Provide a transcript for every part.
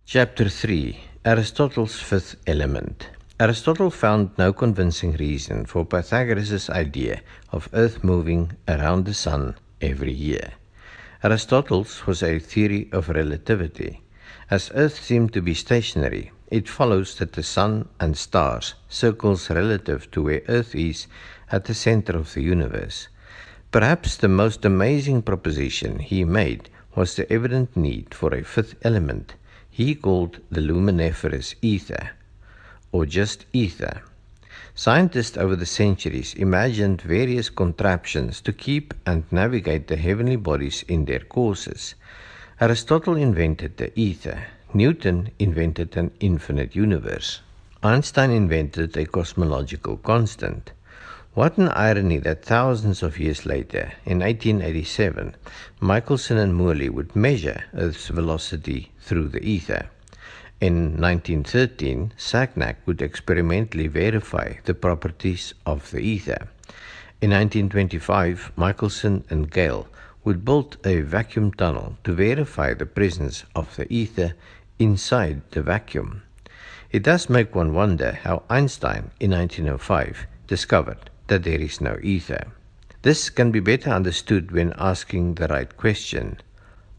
Chapter 3. Aristotle's Fifth Element. Aristotle found no convincing reason for Pythagoras' idea of Earth moving around the Sun every year. Aristotle's was a theory of relativity. As Earth seemed to be stationary, it follows that the Sun and stars circles relative to where Earth is at the center of the universe. Perhaps the most amazing proposition he made was the evident need for a fifth element he called the luminiferous ether, or just ether. Scientists over the centuries imagined various contraptions to keep and navigate the heavenly bodies in their courses. Aristotle invented the ether. Newton invented an infinite universe. Einstein invented a cosmological constant. What an irony that thousands of years later, in 1887, Michelson and Morley would measure Earth's velocity through the ether. In 1913, Sagnac would experimentally verify the properties of the ether. In 1925, Michelson and Gale would build a vacuum tunnel to verify the presence of the ether inside the vacuum. It does make one wonder how Einstein, in 1905, discovered that there is no ether. This can be better understood when asking the right question.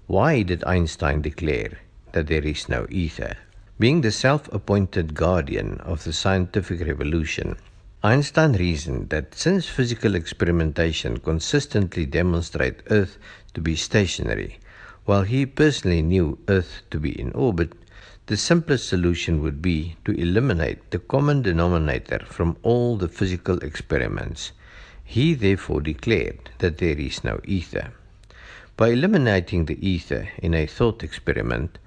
Why did Einstein declare that there is no ether? Being the self-appointed guardian of the scientific revolution, Einstein reasoned that since physical experimentation consistently demonstrated Earth to be stationary, while he personally knew Earth to be in orbit, the simplest solution would be to eliminate the common denominator from all the physical experiments. He therefore declared that there is no ether. By eliminating the ether in a thought experiment,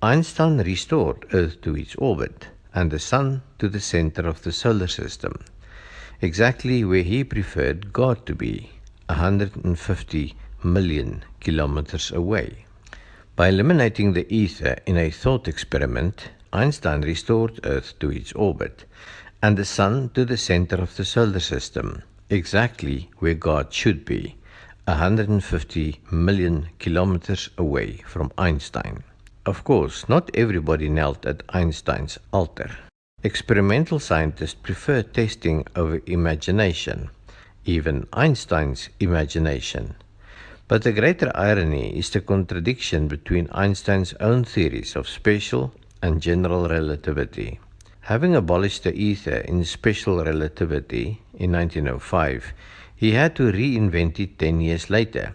Einstein restored Earth to its orbit and the Sun to the center of the solar system, exactly where he preferred God to be, 150 million kilometers away. By eliminating the ether in a thought experiment, Einstein restored Earth to its orbit and the Sun to the center of the solar system, exactly where God should be, 150 million kilometers away from Einstein. Of course, not everybody knelt at Einstein's altar. Experimental scientists prefer testing over imagination, even Einstein's imagination. But the greater irony is the contradiction between Einstein's own theories of special and general relativity. Having abolished the ether in special relativity in 1905, he had to reinvent it 10 years later.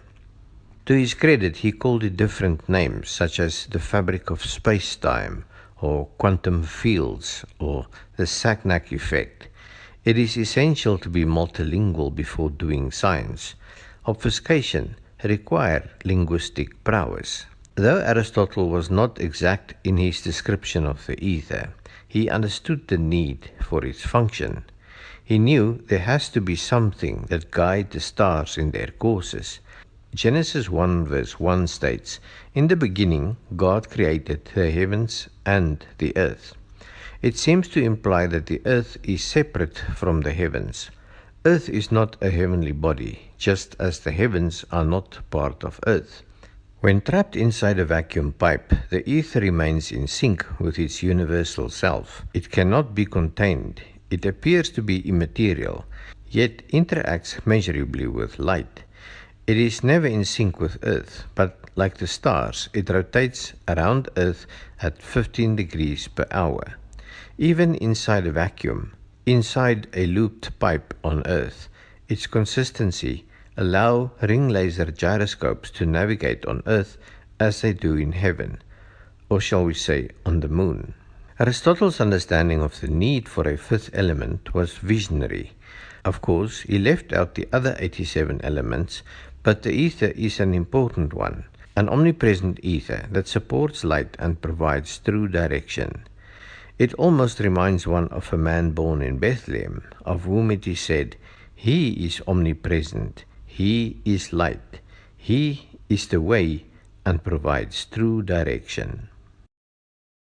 To his credit, he called it different names, such as the fabric of space-time, or quantum fields, or the Sagnac effect. It is essential to be multilingual before doing science. Obfuscation require linguistic prowess. Though Aristotle was not exact in his description of the ether, he understood the need for its function. He knew there has to be something that guides the stars in their courses. Genesis 1 verse 1 states, "In the beginning God created the heavens and the earth." It seems to imply that the earth is separate from the heavens. Earth is not a heavenly body, just as the heavens are not part of Earth. When trapped inside a vacuum pipe, the ether remains in sync with its universal self. It cannot be contained. It appears to be immaterial, yet interacts measurably with light. It is never in sync with Earth, but like the stars, it rotates around Earth at 15 degrees per hour. Even inside a vacuum, inside a looped pipe on Earth, its consistency allows ring laser gyroscopes to navigate on Earth as they do in heaven, or shall we say on the moon. Aristotle's understanding of the need for a fifth element was visionary. Of course, he left out the other 87 elements, but the ether is an important one, an omnipresent ether that supports light and provides true direction. It almost reminds one of a man born in Bethlehem, of whom it is said, "He is omnipresent, He is light, He is the way and provides true direction."